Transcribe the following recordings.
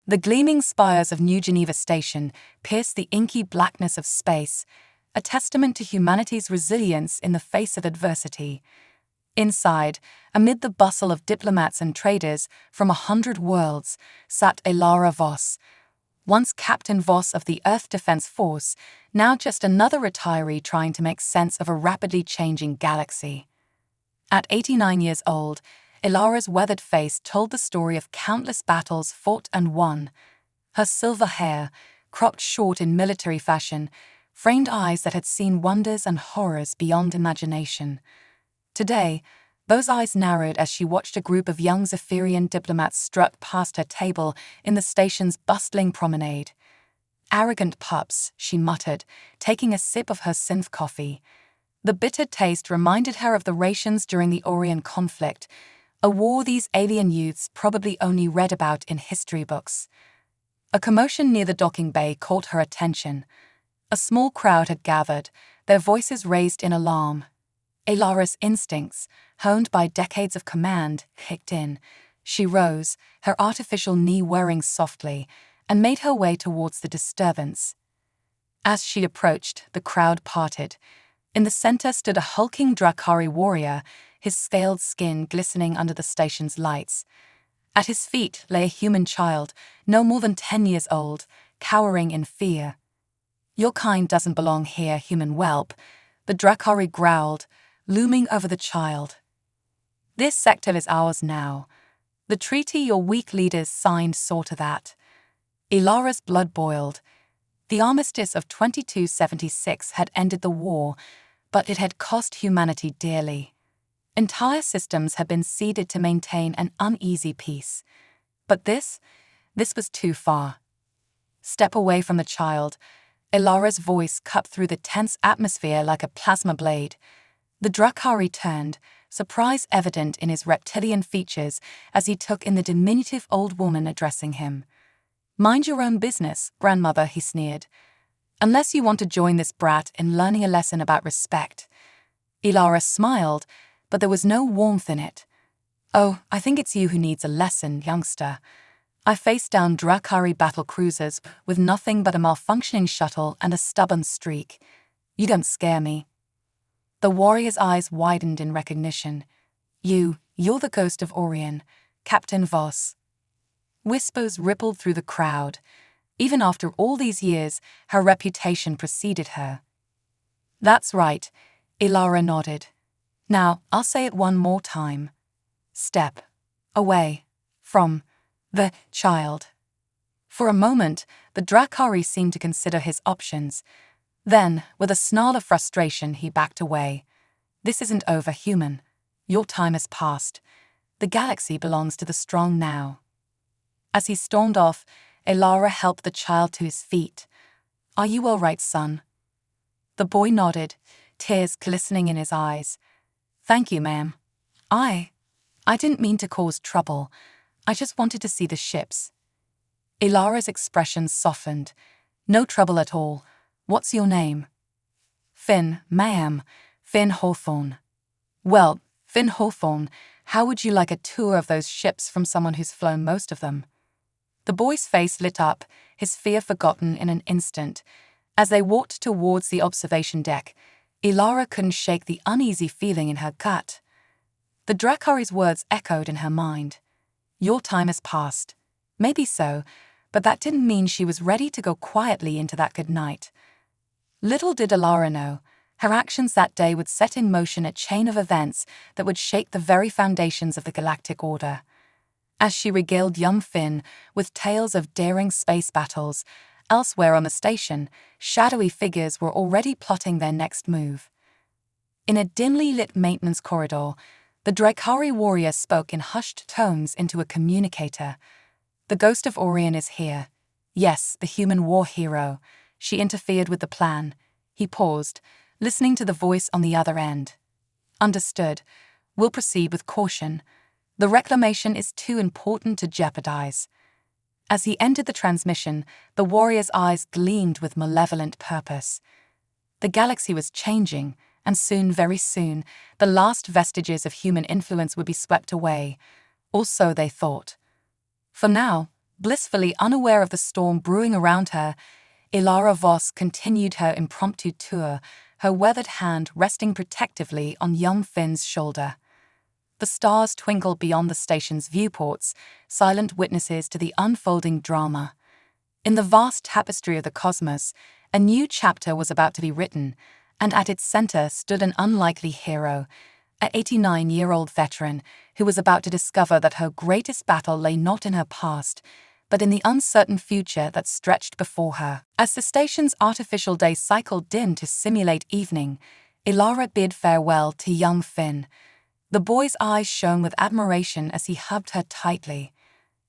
The gleaming spires of New Geneva Station pierce the inky blackness of space, a testament to humanity's resilience in the face of adversity. Inside, amid the bustle of diplomats and traders from 100 worlds, sat Elara Voss, once Captain Voss of the Earth Defense Force, now just another retiree trying to make sense of a rapidly changing galaxy. At 89 years old, Elara's weathered face told the story of countless battles fought and won. Her silver hair, cropped short in military fashion, framed eyes that had seen wonders and horrors beyond imagination. Today, those eyes narrowed as she watched a group of young Zephyrian diplomats strut past her table in the station's bustling promenade. "Arrogant pups," she muttered, taking a sip of her synth coffee. The bitter taste reminded her of the rations during the Orion conflict, a war these alien youths probably only read about in history books. A commotion near the docking bay caught her attention. A small crowd had gathered, their voices raised in alarm. Elara's instincts, honed by decades of command, kicked in. She rose, her artificial knee whirring softly, and made her way towards the disturbance. As she approached, the crowd parted. In the center stood a hulking Drakari warrior, his scaled skin glistening under the station's lights. At his feet lay a human child, no more than 10 years old, cowering in fear. "Your kind doesn't belong here, human whelp," the Drakari growled, looming over the child. "This sector is ours now. The treaty your weak leaders signed saw to that." Elara's blood boiled. The armistice of 2276 had ended the war, but it had cost humanity dearly. Entire systems had been ceded to maintain an uneasy peace. But this was too far. "Step away from the child." Elara's voice cut through the tense atmosphere like a plasma blade. The Drakari turned, surprise evident in his reptilian features as he took in the diminutive old woman addressing him. "Mind your own business, grandmother," he sneered. "Unless you want to join this brat in learning a lesson about respect." Elara smiled, but there was no warmth in it. "Oh, I think it's you who needs a lesson, youngster. I faced down Drakari battle cruisers with nothing but a malfunctioning shuttle and a stubborn streak. You don't scare me." The warrior's eyes widened in recognition. You're the ghost of Orion, Captain Voss." Whispers rippled through the crowd. Even after all these years, her reputation preceded her. "That's right," Elara nodded. "Now, I'll say it one more time. Step away from the child." For a moment, the Drakari seemed to consider his options. Then, with a snarl of frustration, he backed away. "This isn't over, human. Your time has passed. The galaxy belongs to the strong now." As he stormed off, Elara helped the child to his feet. "Are you all right, son?" The boy nodded, tears glistening in his eyes. "Thank you, ma'am. I didn't mean to cause trouble. I just wanted to see the ships." Elara's expression softened. "No trouble at all. What's your name?" "Finn, ma'am. Finn Hawthorne." "Well, Finn Hawthorne, how would you like a tour of those ships from someone who's flown most of them?" The boy's face lit up, his fear forgotten in an instant. As they walked towards the observation deck, Elara couldn't shake the uneasy feeling in her gut. The Drakari's words echoed in her mind. Your time has passed. Maybe so, but that didn't mean she was ready to go quietly into that good night. Little did Elara know, her actions that day would set in motion a chain of events that would shake the very foundations of the galactic order. As she regaled young Finn with tales of daring space battles, elsewhere on the station, shadowy figures were already plotting their next move. In a dimly lit maintenance corridor, the Drakari warrior spoke in hushed tones into a communicator. "The ghost of Orion is here. Yes, the human war hero." She interfered with the plan. He paused, listening to the voice on the other end. "Understood. We'll proceed with caution. The reclamation is too important to jeopardize." As he entered the transmission, the warrior's eyes gleamed with malevolent purpose. The galaxy was changing, and soon, very soon, the last vestiges of human influence would be swept away. Or so they thought. For now, Blissfully unaware of the storm brewing around her, Ilara Voss continued her impromptu tour, her weathered hand resting protectively on young Finn's shoulder. The stars twinkled beyond the station's viewports, silent witnesses to the unfolding drama. In the vast tapestry of the cosmos, a new chapter was about to be written, and at its center stood an unlikely hero, an 89-year-old veteran who was about to discover that her greatest battle lay not in her past, but in the uncertain future that stretched before her. As the station's artificial day cycled dim to simulate evening, Ilara bid farewell to young Finn. The boy's eyes shone with admiration as he hugged her tightly.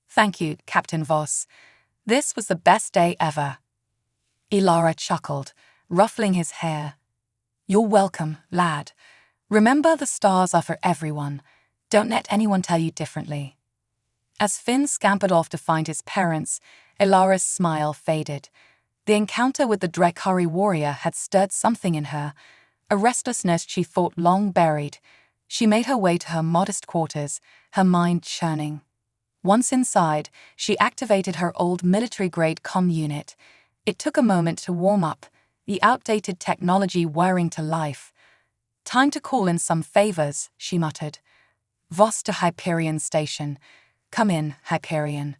"Thank you, Captain Voss. This was the best day ever." Ilara chuckled, ruffling his hair. "You're welcome, lad. Remember, the stars are for everyone. Don't let anyone tell you differently." As Finn scampered off to find his parents, Ilara's smile faded. The encounter with the Drekari warrior had stirred something in her, a restlessness she thought long buried. She made her way to her modest quarters, her mind churning. Once inside, she activated her old military-grade comm unit. It took a moment to warm up, the outdated technology whirring to life. "Time to call in some favors," she muttered. "Voss to Hyperion Station. Come in, Hyperion."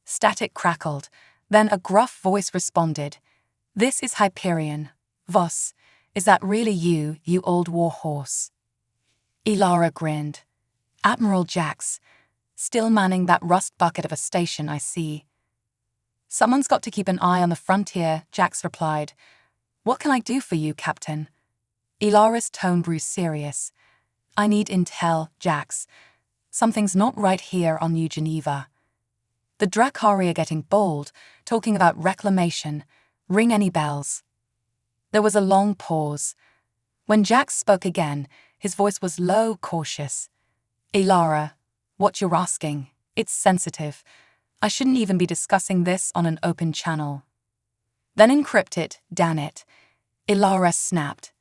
Static crackled, then a gruff voice responded. "This is Hyperion. Voss, is that really you, you old war horse?" Ilara grinned. "Admiral Jax. Still manning that rust bucket of a station, I see." "Someone's got to keep an eye on the frontier," Jax replied. "What can I do for you, Captain?" Ilara's tone grew serious. "I need intel, Jax. Something's not right here on New Geneva. The Drakari are getting bold, talking about reclamation. Ring any bells?" There was a long pause. When Jax spoke again, his voice was low, cautious. "Ilara, what you're asking, it's sensitive. I shouldn't even be discussing this on an open channel." "Then encrypt it, damn it." Ilara snapped.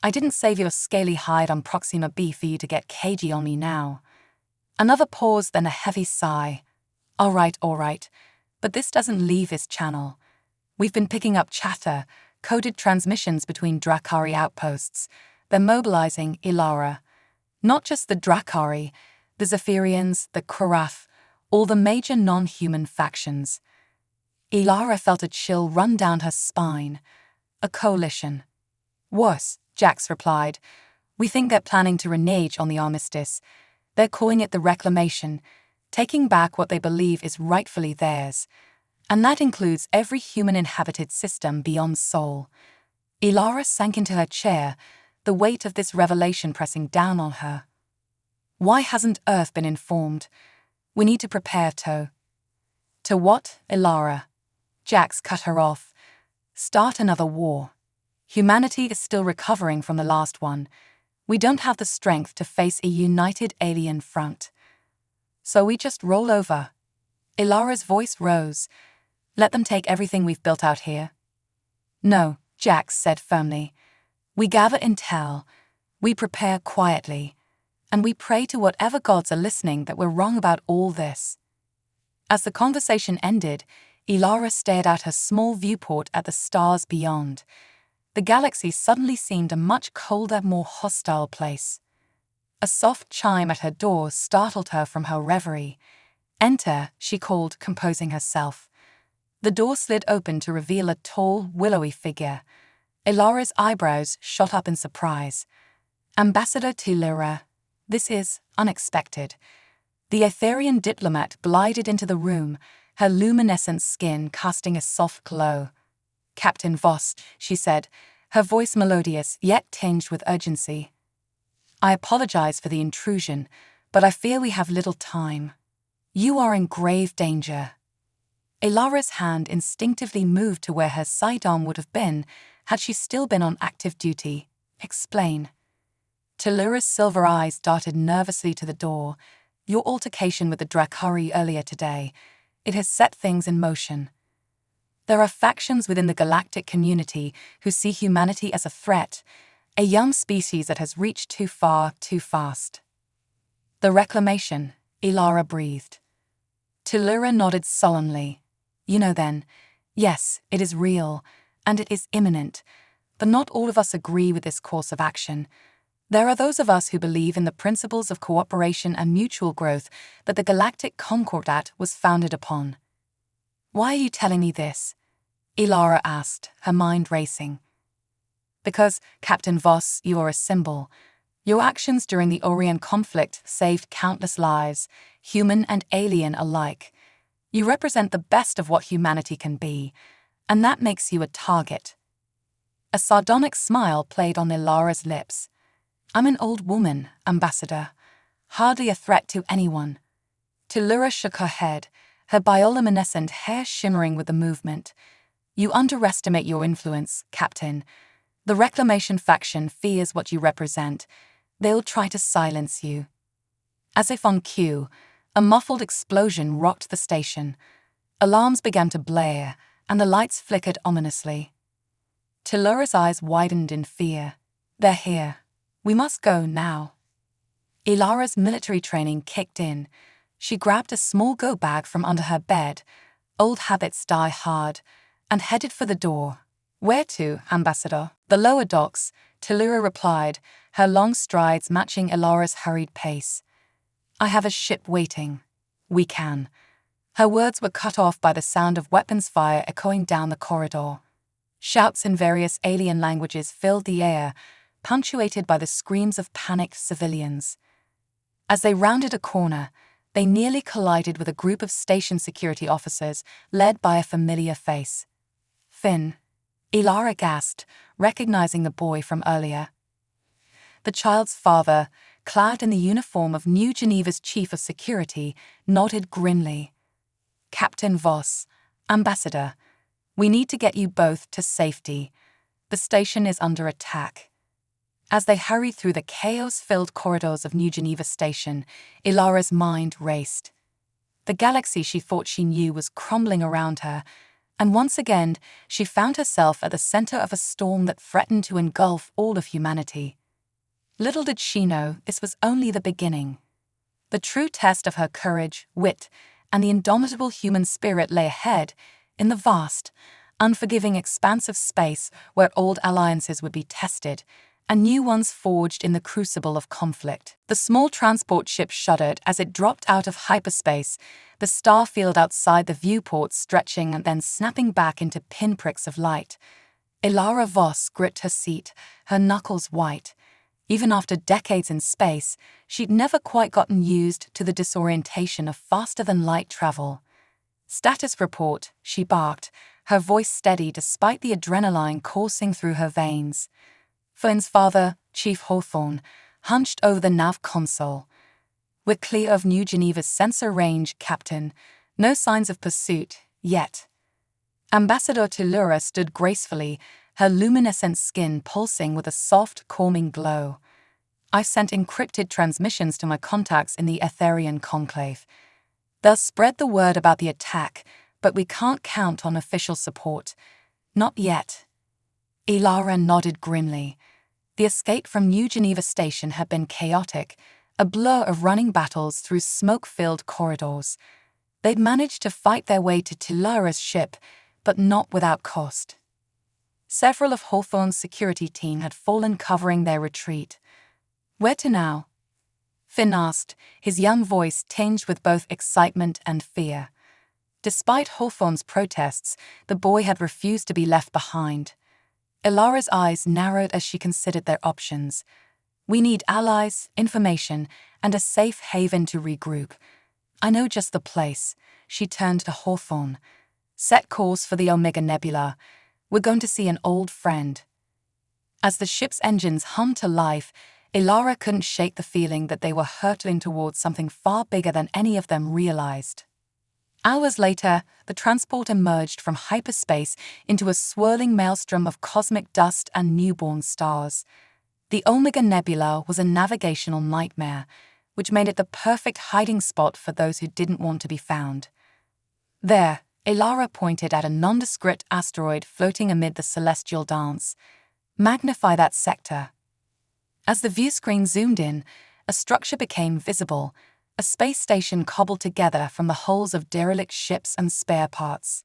"I didn't save your scaly hide on Proxima B for you to get cagey on me now." Another pause, then a heavy sigh. All right, but this doesn't leave this channel. We've been picking up chatter, coded transmissions between Drakari outposts. They're mobilizing, Ilara. Not just the Drakari, the Zephyrians, the Kurath, all the major non-human factions." Ilara felt a chill run down her spine. "A coalition." "Worse," Jax replied. "We think they're planning to renege on the armistice. They're calling it the reclamation, taking back what they believe is rightfully theirs. And that includes every human-inhabited system beyond Sol." Ilara sank into her chair, the weight of this revelation pressing down on her. "Why hasn't Earth been informed? We need to prepare, To." "To what, Ilara?" Jax cut her off. "Start another war. Humanity is still recovering from the last one. We don't have the strength to face a united alien front. So we just roll over." Ilara's voice rose. "Let them take everything we've built out here?" "No," Jax said firmly. "We gather intel, we prepare quietly, and we pray to whatever gods are listening that we're wrong about all this." As the conversation ended, Ilara stared out her small viewport at the stars beyond. The galaxy suddenly seemed a much colder, more hostile place. A soft chime at her door startled her from her reverie. "Enter," she called, composing herself. The door slid open to reveal a tall, willowy figure. Ilara's eyebrows shot up in surprise. "Ambassador Tilira, this is unexpected." The Etherian diplomat glided into the room, her luminescent skin casting a soft glow. "Captain Voss," she said, her voice melodious yet tinged with urgency. "I apologize for the intrusion, but I fear we have little time. You are in grave danger." Ilara's hand instinctively moved to where her sidearm would have been had she still been on active duty. "Explain." Tilira's silver eyes darted nervously to the door. "Your altercation with the Drakari earlier today, it has set things in motion. There are factions within the galactic community who see humanity as a threat, a young species that has reached too far, too fast." "The reclamation," Ilara breathed. Tellura nodded solemnly. You know then, yes, it is real, and it is imminent, but not all of us agree with this course of action. There are those of us who believe in the principles of cooperation and mutual growth that the Galactic Concordat was founded upon. Why are you telling me this? Ilara asked, her mind racing. Because, Captain Voss, you are a symbol. Your actions during the Orion conflict saved countless lives, human and alien alike. You represent the best of what humanity can be, and that makes you a target. A sardonic smile played on Ilara's lips. I'm an old woman, Ambassador. Hardly a threat to anyone. Tellura shook her head, her bioluminescent hair shimmering with the movement. You underestimate your influence, Captain. The Reclamation faction fears what you represent. They'll try to silence you. As if on cue, a muffled explosion rocked the station. Alarms began to blare, and the lights flickered ominously. Tellura's eyes widened in fear. They're here. We must go now. Ilara's military training kicked in. She grabbed a small go bag from under her bed, old habits die hard, and headed for the door. Where to, Ambassador? The lower docks, Tellura replied, her long strides matching Ilara's hurried pace. I have a ship waiting. We can. Her words were cut off by the sound of weapons fire echoing down the corridor. Shouts in various alien languages filled the air, punctuated by the screams of panicked civilians. As they rounded a corner, they nearly collided with a group of station security officers led by a familiar face. Finn. Ilara gasped, recognizing the boy from earlier. The child's father, clad in the uniform of New Geneva's chief of security, nodded grimly. Captain Voss, Ambassador, we need to get you both to safety. The station is under attack. As they hurried through the chaos-filled corridors of New Geneva Station, Ilara's mind raced. The galaxy she thought she knew was crumbling around her, and once again she found herself at the center of a storm that threatened to engulf all of humanity. Little did she know this was only the beginning. The true test of her courage, wit, and the indomitable human spirit lay ahead, in the vast, unforgiving expanse of space where old alliances would be tested, and new ones forged in the crucible of conflict. The small transport ship shuddered as it dropped out of hyperspace, the star field outside the viewport stretching and then snapping back into pinpricks of light. Ilara Voss gripped her seat, her knuckles white. Even after decades in space, she'd never quite gotten used to the disorientation of faster-than-light travel. Status report, she barked, her voice steady despite the adrenaline coursing through her veins. Finn's father, Chief Hawthorne, hunched over the nav console. We're clear of New Geneva's sensor range, Captain. No signs of pursuit, yet. Ambassador Tellura stood gracefully, her luminescent skin pulsing with a soft, calming glow. I've sent encrypted transmissions to my contacts in the Etherian Conclave. They'll spread the word about the attack, but we can't count on official support. Not yet. Ilara nodded grimly. The escape from New Geneva Station had been chaotic, a blur of running battles through smoke-filled corridors. They'd managed to fight their way to Tellura's ship, but not without cost. Several of Hawthorne's security team had fallen covering their retreat. Where to now? Finn asked, his young voice tinged with both excitement and fear. Despite Hawthorne's protests, the boy had refused to be left behind. Ilara's eyes narrowed as she considered their options. We need allies, information, and a safe haven to regroup. I know just the place. She turned to Hawthorne. Set course for the Omega Nebula. We're going to see an old friend. As the ship's engines hummed to life, Ilara couldn't shake the feeling that they were hurtling towards something far bigger than any of them realized. Hours later, the transport emerged from hyperspace into a swirling maelstrom of cosmic dust and newborn stars. The Omega Nebula was a navigational nightmare, which made it the perfect hiding spot for those who didn't want to be found. There, Ilara pointed at a nondescript asteroid floating amid the celestial dance. Magnify that sector. As the viewscreen zoomed in, a structure became visible, a space station cobbled together from the hulls of derelict ships and spare parts.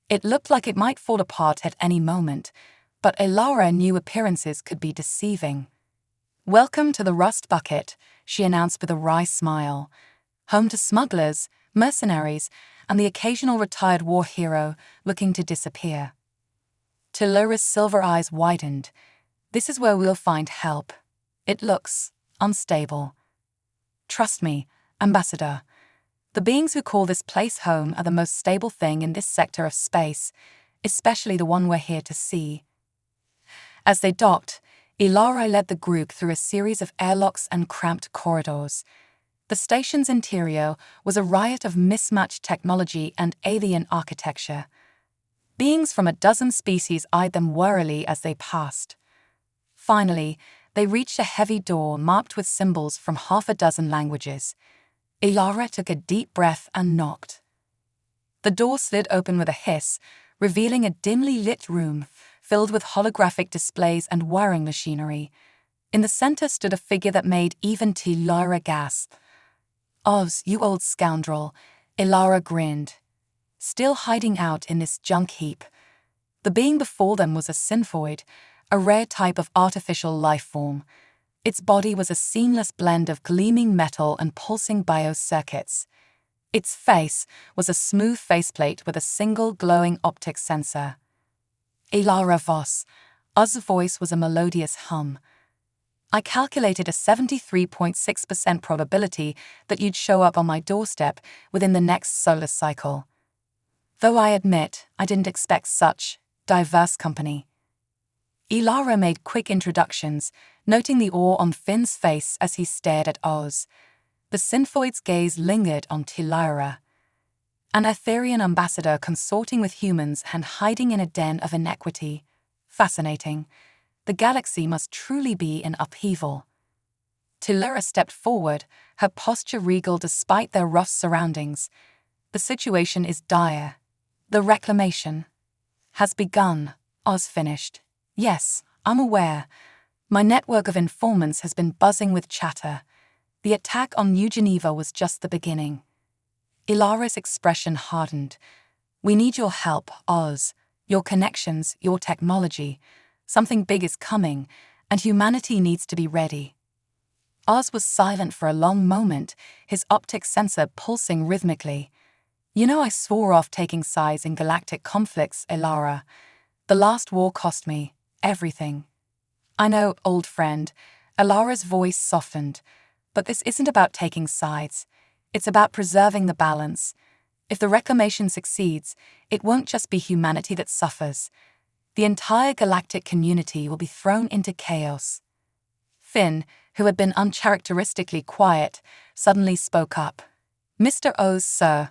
It looked like it might fall apart at any moment, but Elara knew appearances could be deceiving. "Welcome to the Rust Bucket," she announced with a wry smile. "Home to smugglers, mercenaries, and the occasional retired war hero looking to disappear." Tellura's silver eyes widened. "This is where we'll find help. It looks unstable. Trust me, Ambassador. The beings who call this place home are the most stable thing in this sector of space, especially the one we're here to see." As they docked, Elara led the group through a series of airlocks and cramped corridors. The station's interior was a riot of mismatched technology and alien architecture. Beings from a dozen species eyed them warily as they passed. Finally, they reached a heavy door marked with symbols from half a dozen languages. Elara took a deep breath and knocked. The door slid open with a hiss, revealing a dimly lit room filled with holographic displays and wiring machinery. In the center stood a figure that made even Tellura gasp. "Oz, you old scoundrel," Elara grinned. "Still hiding out in this junk heap." The being before them was a synthoid, a rare type of artificial life form. Its body was a seamless blend of gleaming metal and pulsing biocircuits. Its face was a smooth faceplate with a single glowing optic sensor. "Elara Vos," Oz's voice was a melodious hum. "I calculated a 73.6% probability that you'd show up on my doorstep within the next solar cycle. Though I admit I didn't expect such diverse company." Elara made quick introductions, noting the awe on Finn's face as he stared at Oz. The synthoid's gaze lingered on Tellura. An Etherian ambassador consorting with humans and hiding in a den of inequity. Fascinating. The galaxy must truly be in upheaval. Tellura stepped forward, her posture regal despite their rough surroundings. "The situation is dire. The reclamation has begun," Oz finished. "Yes, I'm aware. My network of informants has been buzzing with chatter. The attack on New Geneva was just the beginning." Elara's expression hardened. "We need your help, Oz. Your connections, your technology. Something big is coming, and humanity needs to be ready." Oz was silent for a long moment, his optic sensor pulsing rhythmically. "You know I swore off taking sides in galactic conflicts, Elara. The last war cost me everything." "I know, old friend." Elara's voice softened. "But this isn't about taking sides. It's about preserving the balance. If the reclamation succeeds, it won't just be humanity that suffers. The entire galactic community will be thrown into chaos." Finn, who had been uncharacteristically quiet, suddenly spoke up. "Mr. Oz, sir.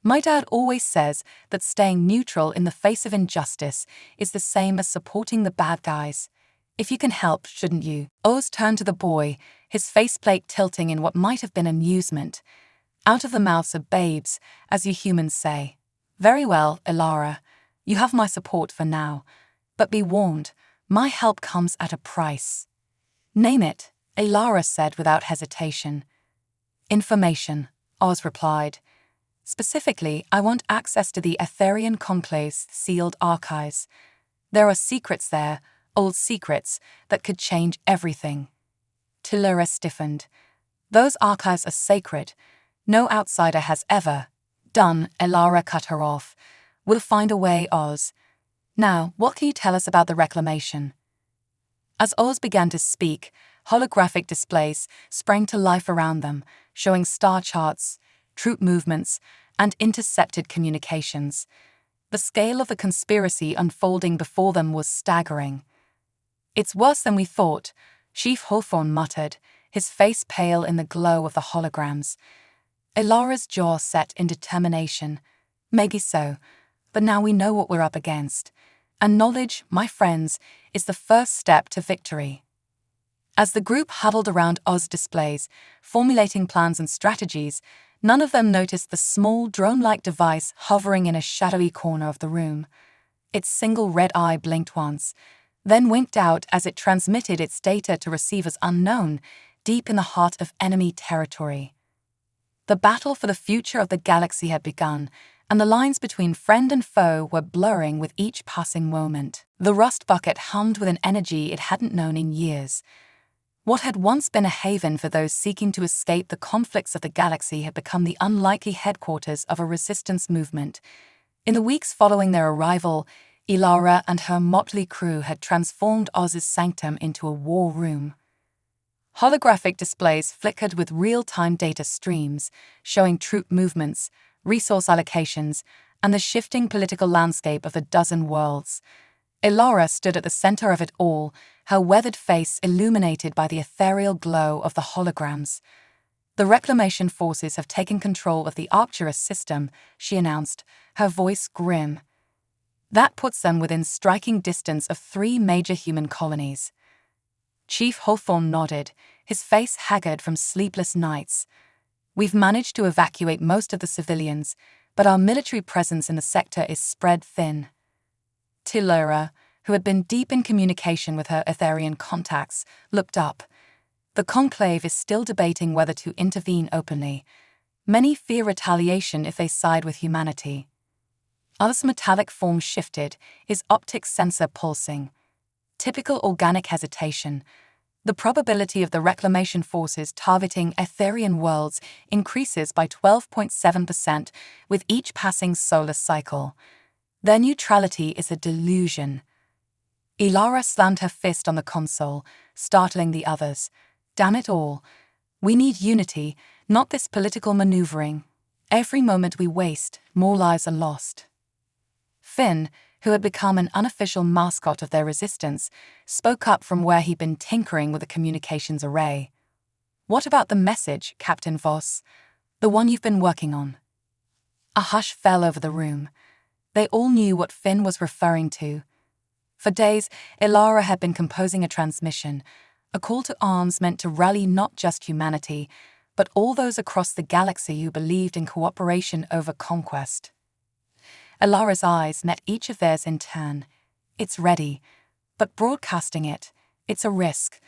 My dad always says that staying neutral in the face of injustice is the same as supporting the bad guys. If you can help, shouldn't you?" Oz turned to the boy, his faceplate tilting in what might have been amusement. "Out of the mouths of babes, as you humans say." "Very well, Elara. You have my support for now. But be warned, my help comes at a price." "Name it," Elara said without hesitation. "Information," Oz replied. "Specifically, I want access to the Etherian Conclave's sealed archives. There are secrets there, old secrets, that could change everything." Tellura stiffened. "Those archives are sacred. No outsider has ever." "Done," Elara cut her off. "We'll find a way, Oz. Now, what can you tell us about the reclamation?" As Oz began to speak, holographic displays sprang to life around them, showing star charts, troop movements, and intercepted communications. The scale of the conspiracy unfolding before them was staggering. "It's worse than we thought," Chief Hawthorne muttered, his face pale in the glow of the holograms. Elara's jaw set in determination. "Maybe so, but now we know what we're up against. And knowledge, my friends, is the first step to victory." As the group huddled around Oz displays, formulating plans and strategies, none of them noticed the small drone-like device hovering in a shadowy corner of the room. Its single red eye blinked once, then winked out as it transmitted its data to receivers unknown, deep in the heart of enemy territory. The battle for the future of the galaxy had begun, and the lines between friend and foe were blurring with each passing moment. The rust bucket hummed with an energy it hadn't known in years. What had once been a haven for those seeking to escape the conflicts of the galaxy had become the unlikely headquarters of a resistance movement. In the weeks following their arrival, Ilara and her motley crew had transformed Oz's sanctum into a war room. Holographic displays flickered with real-time data streams, showing troop movements, resource allocations, and the shifting political landscape of a dozen worlds. Ilara stood at the center of it all, her weathered face illuminated by the ethereal glow of the holograms. "The Reclamation forces have taken control of the Arcturus system," she announced, her voice grim. "That puts them within striking distance of 3 major human colonies." Chief Hawthorne nodded, his face haggard from sleepless nights. "We've managed to evacuate most of the civilians, but our military presence in the sector is spread thin." Tilura, who had been deep in communication with her Etherian contacts, looked up. "The Conclave is still debating whether to intervene openly. Many fear retaliation if they side with humanity." Others' metallic form shifted, his optic sensor pulsing. Typical organic hesitation. The probability of the Reclamation forces targeting Etherian worlds increases by 12.7% with each passing solar cycle. Their neutrality is a delusion. Ilara slammed her fist on the console, startling the others. "Damn it all. We need unity, not this political maneuvering. Every moment we waste, more lives are lost." Finn, who had become an unofficial mascot of their resistance, spoke up from where he'd been tinkering with the communications array. "What about the message, Captain Voss? The one you've been working on?" A hush fell over the room. They all knew what Finn was referring to. For days, Ilara had been composing a transmission, a call to arms meant to rally not just humanity, but all those across the galaxy who believed in cooperation over conquest. Ilara's eyes met each of theirs in turn. "It's ready, but broadcasting it's a risk.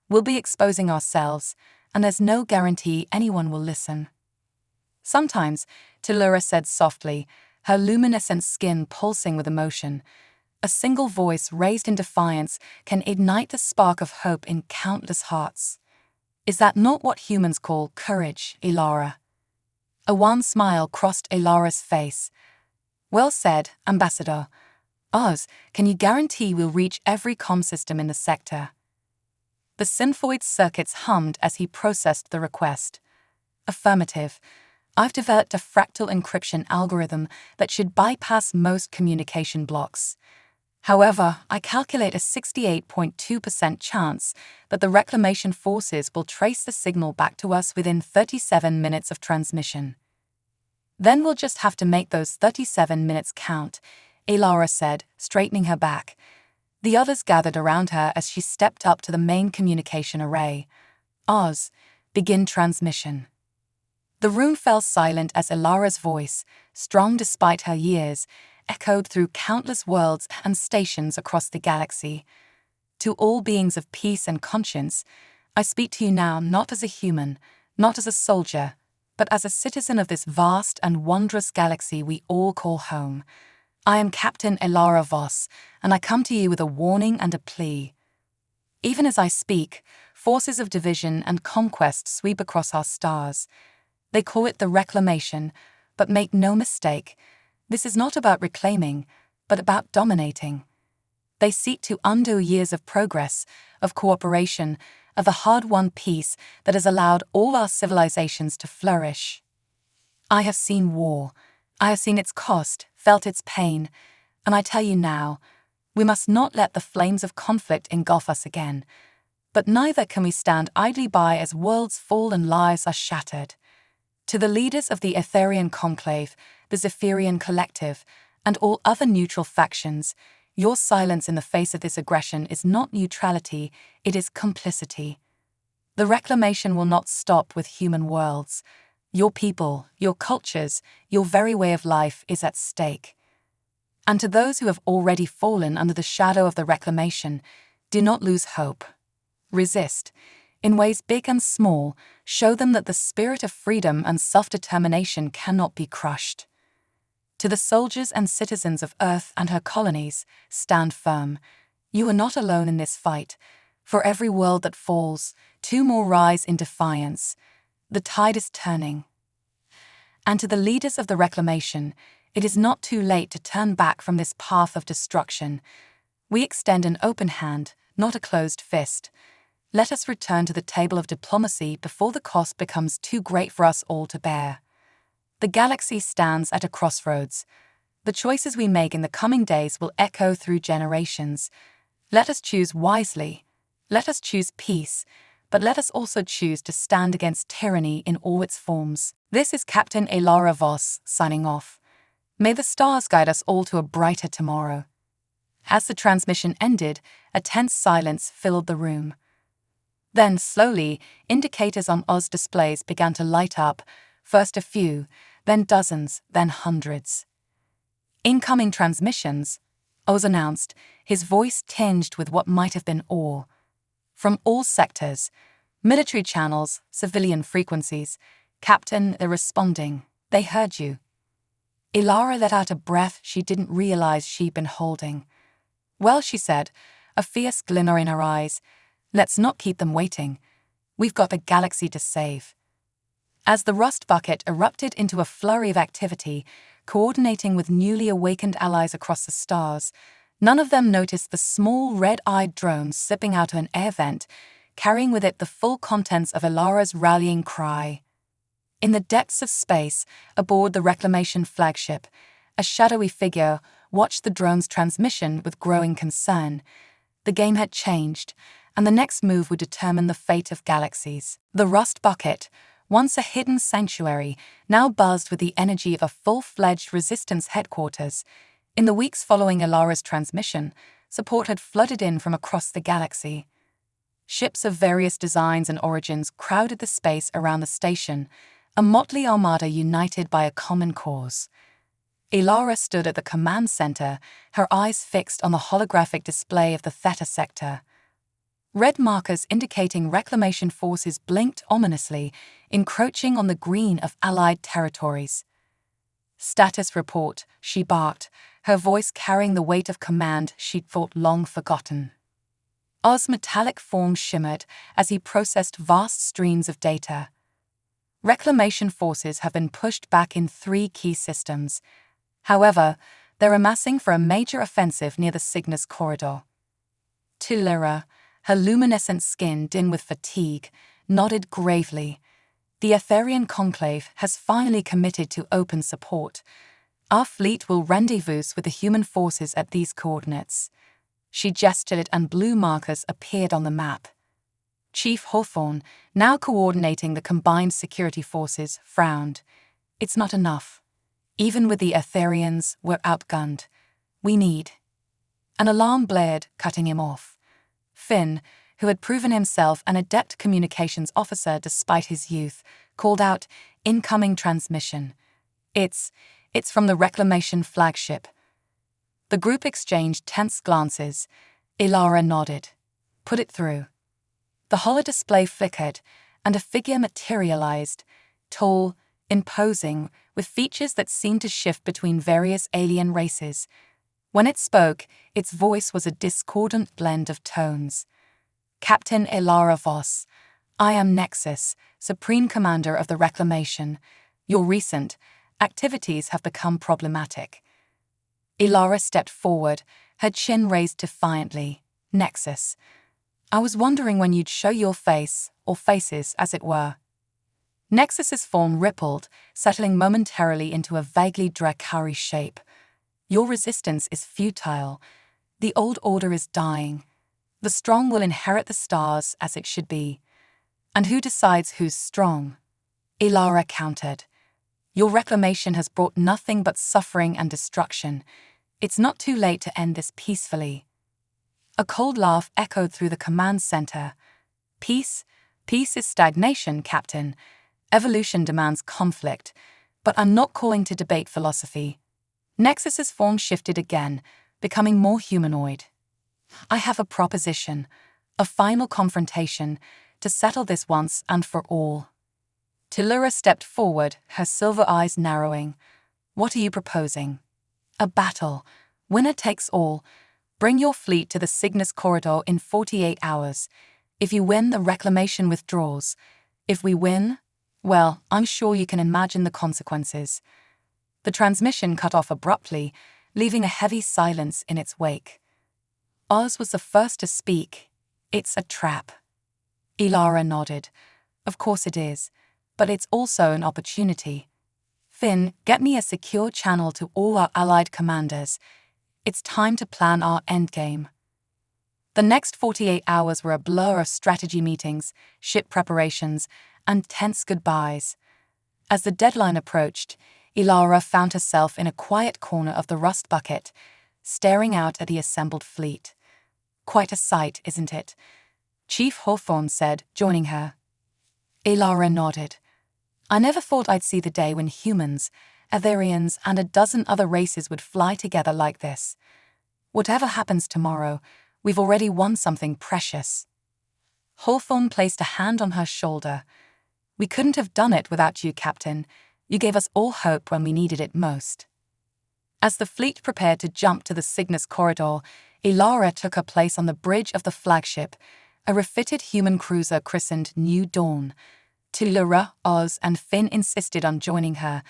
We'll be exposing ourselves, and there's no guarantee anyone will listen." "Sometimes," Tilura said softly, her luminescent skin pulsing with emotion, "a single voice raised in defiance can ignite the spark of hope in countless hearts. Is that not what humans call courage, Ilara?" A wan smile crossed Ilara's face. "Well said, Ambassador. Oz, can you guarantee we'll reach every comm system in the sector?" The Synthoid circuits hummed as he processed the request. "Affirmative. I've developed a fractal encryption algorithm that should bypass most communication blocks. However, I calculate a 68.2% chance that the Reclamation forces will trace the signal back to us within 37 minutes of transmission." "Then we'll just have to make those 37 minutes count," Ilara said, straightening her back. The others gathered around her as she stepped up to the main communication array. "Oz, begin transmission." The room fell silent as Ilara's voice, strong despite her years, echoed through countless worlds and stations across the galaxy. "To all beings of peace and conscience, I speak to you now not as a human, not as a soldier, but as a citizen of this vast and wondrous galaxy we all call home. I am Captain Ilara Voss, and I come to you with a warning and a plea." Even as I speak, forces of division and conquest sweep across our stars. They call it the Reclamation, but make no mistake, this is not about reclaiming, but about dominating. They seek to undo years of progress, of cooperation, of the hard-won peace that has allowed all our civilizations to flourish. I have seen war. I have seen its cost, felt its pain, and I tell you now, we must not let the flames of conflict engulf us again. But neither can we stand idly by as worlds fall and lives are shattered. To the leaders of the Etherian Conclave, the Zephyrian Collective, and all other neutral factions, your silence in the face of this aggression is not neutrality, it is complicity. The Reclamation will not stop with human worlds. Your people, your cultures, your very way of life is at stake. And to those who have already fallen under the shadow of the Reclamation, do not lose hope. Resist. in ways big and small, show them that the spirit of freedom and self-determination cannot be crushed. To the soldiers and citizens of Earth and her colonies, stand firm. You are not alone in this fight. For every world that falls, 2 more rise in defiance. The tide is turning. And to the leaders of the Reclamation, it is not too late to turn back from this path of destruction. We extend an open hand, not a closed fist. Let us return to the table of diplomacy before the cost becomes too great for us all to bear. The galaxy stands at a crossroads. The choices we make in the coming days will echo through generations. Let us choose wisely. Let us choose peace, but let us also choose to stand against tyranny in all its forms. This is Captain Elara Voss signing off. May the stars guide us all to a brighter tomorrow. As the transmission ended, a tense silence filled the room. Then, slowly, indicators on Oz displays began to light up, first a few, then dozens, then hundreds. Incoming transmissions, Oz announced, his voice tinged with what might have been awe. From all sectors, military channels, civilian frequencies, Captain, they're responding. They heard you. Elara let out a breath she didn't realize she'd been holding. Well, she said, a fierce glimmer in her eyes, let's not keep them waiting. We've got the galaxy to save. As the rust bucket erupted into a flurry of activity, coordinating with newly awakened allies across the stars, none of them noticed the small red-eyed drone slipping out of an air vent, carrying with it the full contents of Elara's rallying cry. In the depths of space, aboard the Reclamation flagship, a shadowy figure watched the drone's transmission with growing concern. The game had changed, and the next move would determine the fate of galaxies. The rust bucket, once a hidden sanctuary, now buzzed with the energy of a full-fledged resistance headquarters. In the weeks following Elara's transmission, support had flooded in from across the galaxy. Ships of various designs and origins crowded the space around the station, a motley armada united by a common cause. Elara stood at the command center, her eyes fixed on the holographic display of the Theta sector. Red markers indicating Reclamation forces blinked ominously, encroaching on the green of Allied territories. Status report, she barked, her voice carrying the weight of command she'd thought long forgotten. Oz's metallic form shimmered as he processed vast streams of data. Reclamation forces have been pushed back in 3 key systems. However, they're amassing for a major offensive near the Cygnus corridor. Tilira, her luminescent skin dim with fatigue, nodded gravely. The Etherian conclave has finally committed to open support. Our fleet will rendezvous with the human forces at these coordinates. She gestured and blue markers appeared on the map. Chief Hawthorne, now coordinating the combined security forces, frowned. It's not enough. Even with the Etherians, we're outgunned. We need. An alarm blared, cutting him off. Finn, who had proven himself an adept communications officer despite his youth, called out, "Incoming transmission. It's from the Reclamation flagship." The group exchanged tense glances. Elara nodded. "Put it through." The holodisplay flickered, and a figure materialized, tall, imposing, with features that seemed to shift between various alien races. When it spoke, its voice was a discordant blend of tones. "Captain Elara Voss, I am Nexus, Supreme Commander of the Reclamation. Your recent activities have become problematic." Elara stepped forward, her chin raised defiantly. "Nexus, I was wondering when you'd show your face, or faces, as it were." Nexus's form rippled, settling momentarily into a vaguely Drakari shape. "Your resistance is futile. The old order is dying. The strong will inherit the stars as it should be. And who decides who's strong?" Elara countered. "Your reclamation has brought nothing but suffering and destruction. It's not too late to end this peacefully." A cold laugh echoed through the command center. Peace is stagnation, Captain. Evolution demands conflict, but I'm not calling to debate philosophy." Nexus's form shifted again, becoming more humanoid. "I have a proposition, a final confrontation, to settle this once and for all. Tellura stepped forward, her silver eyes narrowing. What are you proposing? A battle. Winner takes all. Bring your fleet to the Cygnus corridor in 48 hours. If you win, the reclamation withdraws. If we win, well, I'm sure you can imagine the consequences. The transmission cut off abruptly, leaving a heavy silence in its wake. Oz was the first to speak. It's a trap. Ilara nodded. Of course it is, but it's also an opportunity. Finn, get me a secure channel to all our allied commanders. It's time to plan our endgame. The next 48 hours were a blur of strategy meetings, ship preparations, and tense goodbyes. As the deadline approached, Ilara found herself in a quiet corner of the rust bucket, staring out at the assembled fleet. Quite a sight, isn't it? Chief Hawthorne said, joining her. Ilara nodded. I never thought I'd see the day when humans, Aetherians, and a dozen other races would fly together like this. Whatever happens tomorrow, we've already won something precious. Hawthorne placed a hand on her shoulder. We couldn't have done it without you, Captain. You gave us all hope when we needed it most. As the fleet prepared to jump to the Cygnus corridor, Ilara took her place on the bridge of the flagship, a refitted human cruiser christened New Dawn. Tellura, Oz, and Finn insisted on joining her,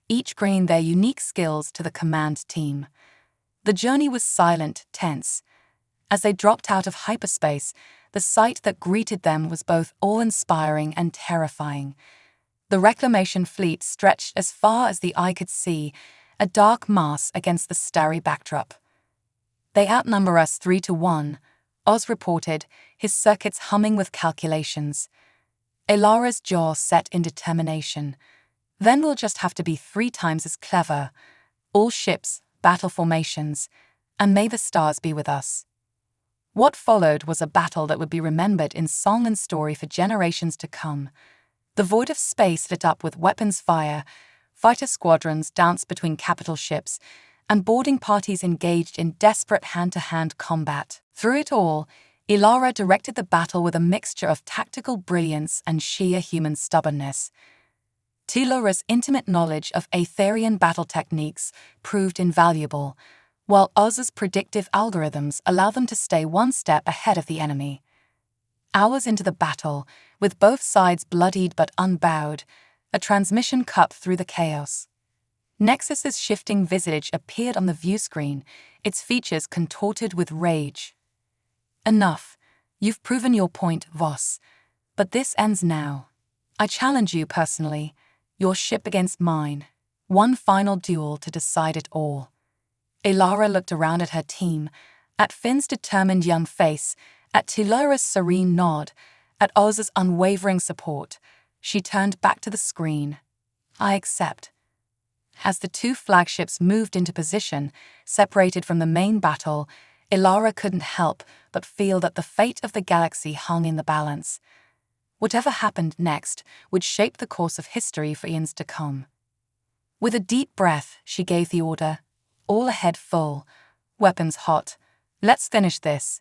each bringing their unique skills to the command team. The journey was silent, tense. As they dropped out of hyperspace, the sight that greeted them was both awe-inspiring and terrifying. The reclamation fleet stretched as far as the eye could see, a dark mass against the starry backdrop. They outnumber us 3-1, Oz reported, his circuits humming with calculations. Ilara's jaw set in determination. Then we'll just have to be 3 times as clever. All ships, battle formations, and may the stars be with us. What followed was a battle that would be remembered in song and story for generations to come. The void of space lit up with weapons fire, fighter squadrons danced between capital ships, and boarding parties engaged in desperate hand-to-hand combat. Through it all, Ilara directed the battle with a mixture of tactical brilliance and sheer human stubbornness. Tellura's intimate knowledge of Aetherian battle techniques proved invaluable, while Oz's predictive algorithms allowed them to stay one step ahead of the enemy. Hours into the battle, with both sides bloodied but unbowed, a transmission cut through the chaos. Nexus's shifting visage appeared on the viewscreen, its features contorted with rage. Enough. You've proven your point, Voss. But this ends now. I challenge you personally, your ship against mine. One final duel to decide it all. Ilara looked around at her team, at Finn's determined young face, at Tellura's serene nod, at Oz's unwavering support. She turned back to the screen. I accept. As the 2 flagships moved into position, separated from the main battle, Ilara couldn't help but feel that the fate of the galaxy hung in the balance. Whatever happened next would shape the course of history for eons to come. With a deep breath, she gave the order, all ahead full, weapons hot. Let's finish this.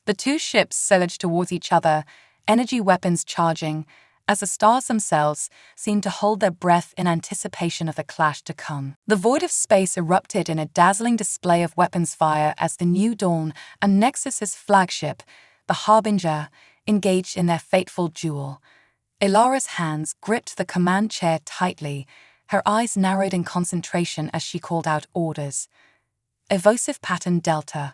The 2 ships surged towards each other, energy weapons charging, as the stars themselves seemed to hold their breath in anticipation of the clash to come. The void of space erupted in a dazzling display of weapons fire as the New Dawn and Nexus's flagship, the Harbinger, engaged in their fateful duel. Ilara's hands gripped the command chair tightly, her eyes narrowed in concentration as she called out orders. Evosive pattern Delta.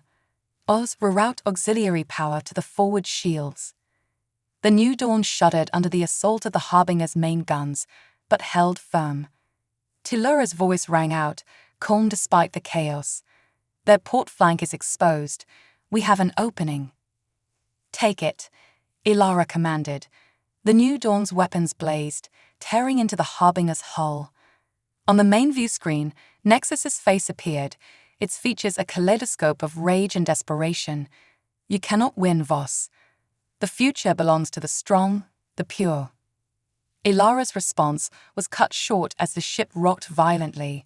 Oz, reroute auxiliary power to the forward shields. The New Dawn shuddered under the assault of the Harbinger's main guns, but held firm. Tellura's voice rang out, calm despite the chaos. Their port flank is exposed. We have an opening. Take it, Ilara commanded. The New Dawn's weapons blazed, tearing into the Harbinger's hull. On the main view screen, Nexus's face appeared, its features a kaleidoscope of rage and desperation. You cannot win, Voss. The future belongs to the strong, the pure. Ilara's response was cut short as the ship rocked violently.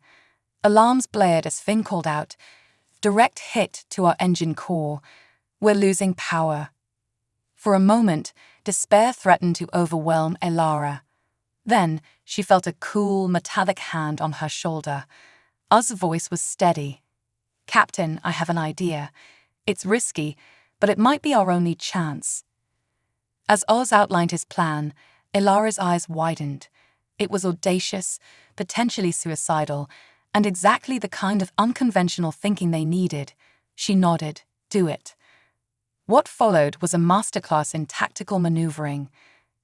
Alarms blared as Finn called out, direct hit to our engine core. We're losing power. For a moment, despair threatened to overwhelm Elara. Then she felt a cool, metallic hand on her shoulder. Oz's voice was steady. "Captain, I have an idea. It's risky, but it might be our only chance." As Oz outlined his plan, Elara's eyes widened. It was audacious, potentially suicidal, and exactly the kind of unconventional thinking they needed. She nodded. "Do it." What followed was a masterclass in tactical maneuvering.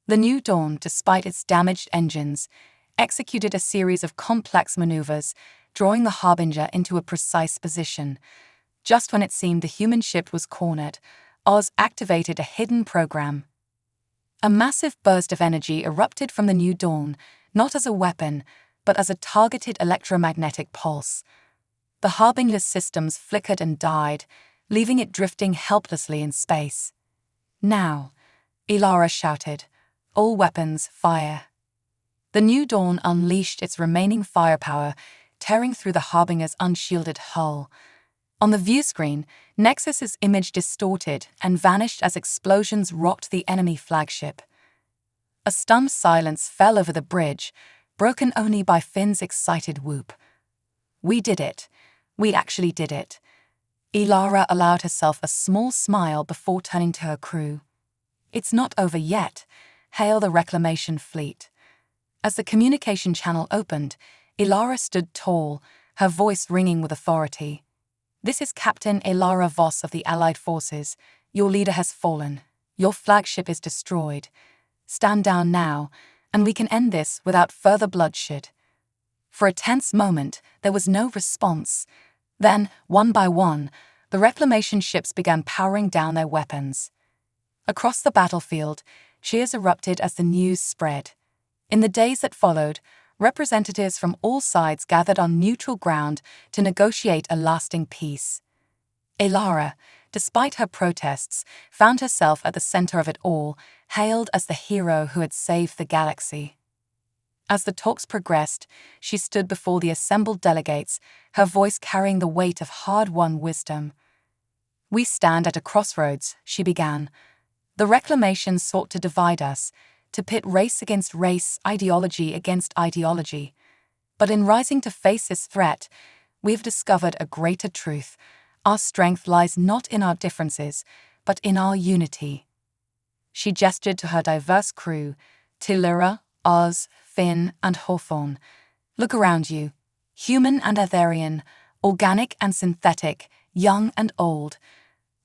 The New Dawn, despite its damaged engines, executed a series of complex maneuvers, drawing the Harbinger into a precise position. Just when it seemed the human ship was cornered, Oz activated a hidden program. A massive burst of energy erupted from the New Dawn, not as a weapon, but as a targeted electromagnetic pulse. The Harbinger's systems flickered and died, leaving it drifting helplessly in space. "Now," Elara shouted, "all weapons, fire." The New Dawn unleashed its remaining firepower, tearing through the Harbinger's unshielded hull. On the viewscreen, Nexus's image distorted and vanished as explosions rocked the enemy flagship. A stunned silence fell over the bridge, broken only by Finn's excited whoop. "We did it. We actually did it." Elara allowed herself a small smile before turning to her crew. "It's not over yet. Hail the reclamation fleet." As the communication channel opened, Elara stood tall, her voice ringing with authority. "This is Captain Elara Voss of the Allied Forces. Your leader has fallen. Your flagship is destroyed. Stand down now, and we can end this without further bloodshed." For a tense moment, there was no response. Then, one by one, the reclamation ships began powering down their weapons. Across the battlefield, cheers erupted as the news spread. In the days that followed, representatives from all sides gathered on neutral ground to negotiate a lasting peace. Elara, despite her protests, found herself at the center of it all, hailed as the hero who had saved the galaxy. As the talks progressed, she stood before the assembled delegates, her voice carrying the weight of hard-won wisdom. "We stand at a crossroads," she began. "The reclamation sought to divide us, to pit race against race, ideology against ideology. But in rising to face this threat, we've discovered a greater truth. Our strength lies not in our differences, but in our unity." She gestured to her diverse crew, Lyra, Oz, Finn, and Hawthorne. "Look around you. Human and Etherian, organic and synthetic, young and old.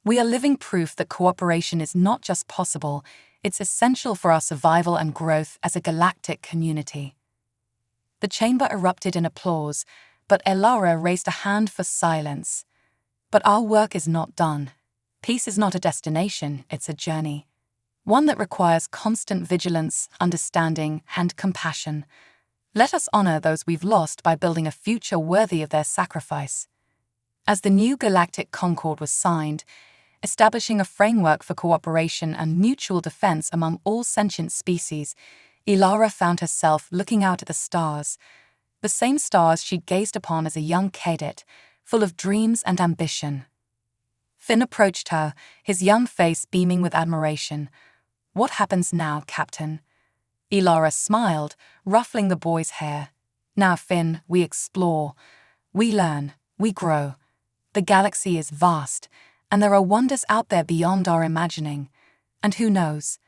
We are living proof that cooperation is not just possible, it's essential for our survival and growth as a galactic community." The chamber erupted in applause, but Elara raised a hand for silence. "But our work is not done. Peace is not a destination, it's a journey. One that requires constant vigilance, understanding, and compassion. Let us honor those we've lost by building a future worthy of their sacrifice." As the new Galactic Concord was signed, establishing a framework for cooperation and mutual defense among all sentient species, Elara found herself looking out at the stars, the same stars she'd gazed upon as a young cadet, full of dreams and ambition. Finn approached her, his young face beaming with admiration. "What happens now, Captain?" Elara smiled, ruffling the boy's hair. "Now, Finn, we explore. We learn. We grow. The galaxy is vast, and there are wonders out there beyond our imagining. And who knows?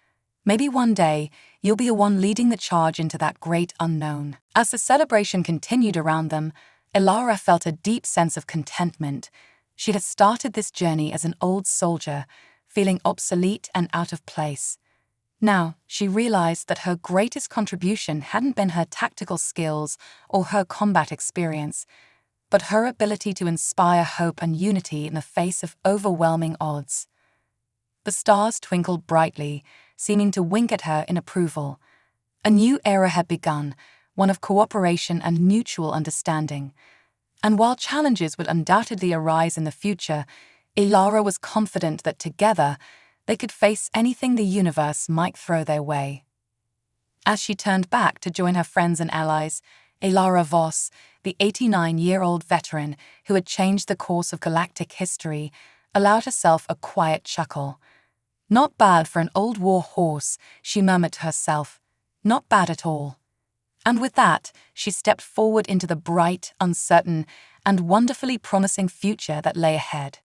Maybe one day, you'll be the one leading the charge into that great unknown." As the celebration continued around them, Elara felt a deep sense of contentment. She had started this journey as an old soldier, feeling obsolete and out of place. Now, she realized that her greatest contribution hadn't been her tactical skills or her combat experience, but her ability to inspire hope and unity in the face of overwhelming odds. The stars twinkled brightly, seeming to wink at her in approval. A new era had begun, one of cooperation and mutual understanding. And while challenges would undoubtedly arise in the future, Elara was confident that together they could face anything the universe might throw their way. As she turned back to join her friends and allies, Elara Voss, the 89-year-old veteran who had changed the course of galactic history, allowed herself a quiet chuckle. Not bad for an old war horse, she murmured to herself. Not bad at all. And with that, she stepped forward into the bright, uncertain, and wonderfully promising future that lay ahead.